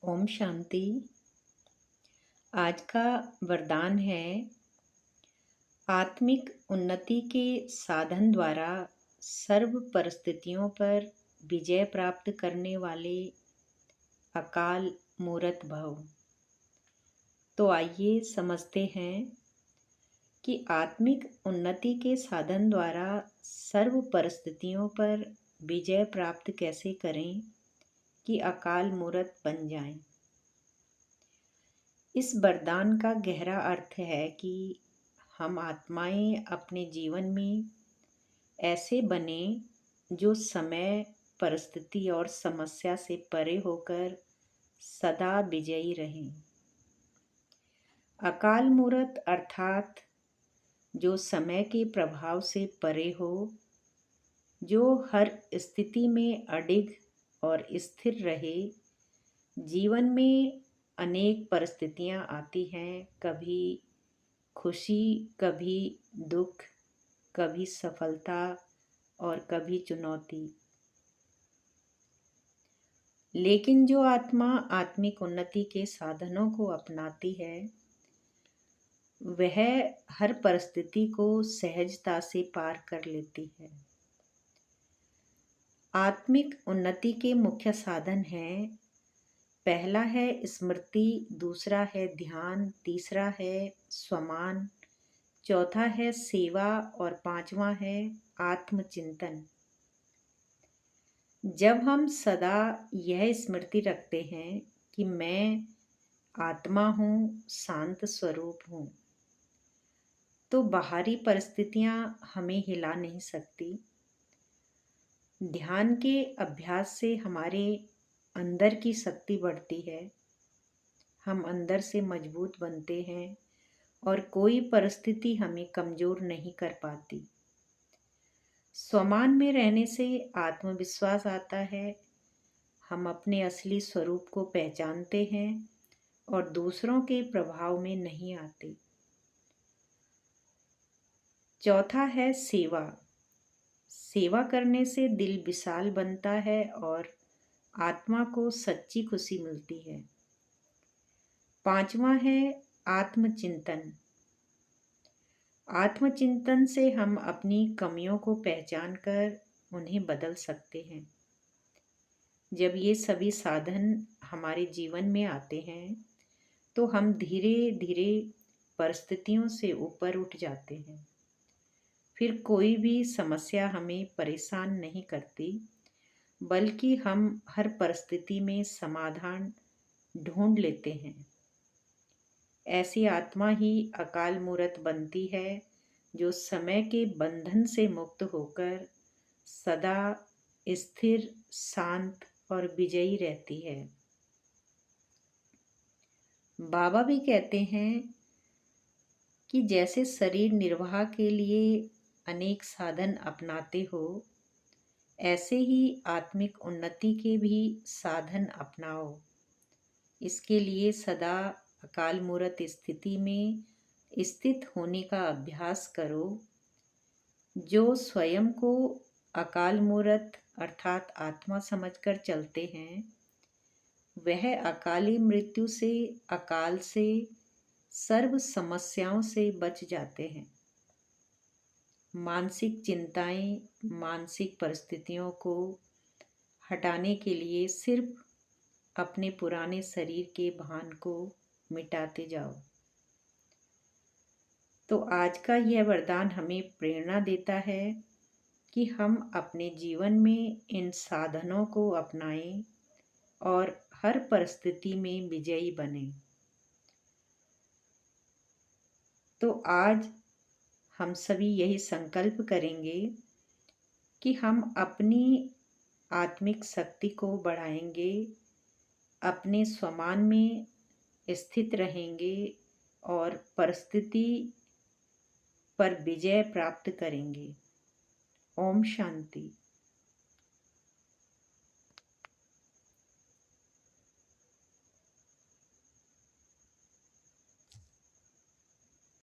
ओम शांति। आज का वरदान है आत्मिक उन्नति के साधन द्वारा सर्व परिस्थितियों पर विजय प्राप्त करने वाले अकाल मूरत भव। तो आइए समझते हैं कि आत्मिक उन्नति के साधन द्वारा सर्व परिस्थितियों पर विजय प्राप्त कैसे करें कि अकाल मूरत बन जाएं। इस वरदान का गहरा अर्थ है कि हम आत्माएं अपने जीवन में ऐसे बने जो समय, परिस्थिति और समस्या से परे होकर सदा विजयी रहें। अकाल मूरत अर्थात जो समय के प्रभाव से परे हो, जो हर स्थिति में अडिग और स्थिर रहे। जीवन में अनेक परिस्थितियां आती हैं, कभी खुशी, कभी दुख, कभी सफलता और कभी चुनौती। लेकिन जो आत्मा आत्मिक उन्नति के साधनों को अपनाती है, वह हर परिस्थिति को सहजता से पार कर लेती है। आत्मिक उन्नति के मुख्य साधन हैं, पहला है स्मृति, दूसरा है ध्यान, तीसरा है स्वमान, चौथा है सेवा और पांचवा है आत्मचिंतन। जब हम सदा यह स्मृति रखते हैं कि मैं आत्मा हूँ, शांत स्वरूप हूँ, तो बाहरी परिस्थितियाँ हमें हिला नहीं सकती। ध्यान के अभ्यास से हमारे अंदर की शक्ति बढ़ती है, हम अंदर से मजबूत बनते हैं और कोई परिस्थिति हमें कमज़ोर नहीं कर पाती। स्वमान में रहने से आत्मविश्वास आता है, हम अपने असली स्वरूप को पहचानते हैं और दूसरों के प्रभाव में नहीं आते। चौथा है सेवा। सेवा करने से दिल विशाल बनता है और आत्मा को सच्ची खुशी मिलती है। पांचवा है आत्मचिंतन। आत्मचिंतन से हम अपनी कमियों को पहचान कर उन्हें बदल सकते हैं। जब ये सभी साधन हमारे जीवन में आते हैं तो हम धीरे धीरे परिस्थितियों से ऊपर उठ जाते हैं। फिर कोई भी समस्या हमें परेशान नहीं करती, बल्कि हम हर परिस्थिति में समाधान ढूंढ लेते हैं। ऐसी आत्मा ही अकाल मूरत बनती है, जो समय के बंधन से मुक्त होकर सदा स्थिर, शांत और विजयी रहती है। बाबा भी कहते हैं कि जैसे शरीर निर्वाह के लिए अनेक साधन अपनाते हो, ऐसे ही आत्मिक उन्नति के भी साधन अपनाओ। इसके लिए सदा अकाल मूरत स्थिति में स्थित होने का अभ्यास करो। जो स्वयं को अकाल मूरत अर्थात आत्मा समझकर चलते हैं, वह अकाली मृत्यु से, अकाल से, सर्व समस्याओं से बच जाते हैं। मानसिक चिंताएं, मानसिक परिस्थितियों को हटाने के लिए सिर्फ अपने पुराने शरीर के भान को मिटाते जाओ। तो आज का यह वरदान हमें प्रेरणा देता है कि हम अपने जीवन में इन साधनों को अपनाएं और हर परिस्थिति में विजयी बने। तो आज हम सभी यही संकल्प करेंगे कि हम अपनी आत्मिक शक्ति को बढ़ाएंगे, अपने स्वमान में स्थित रहेंगे और परिस्थिति पर विजय प्राप्त करेंगे। ओम शांति।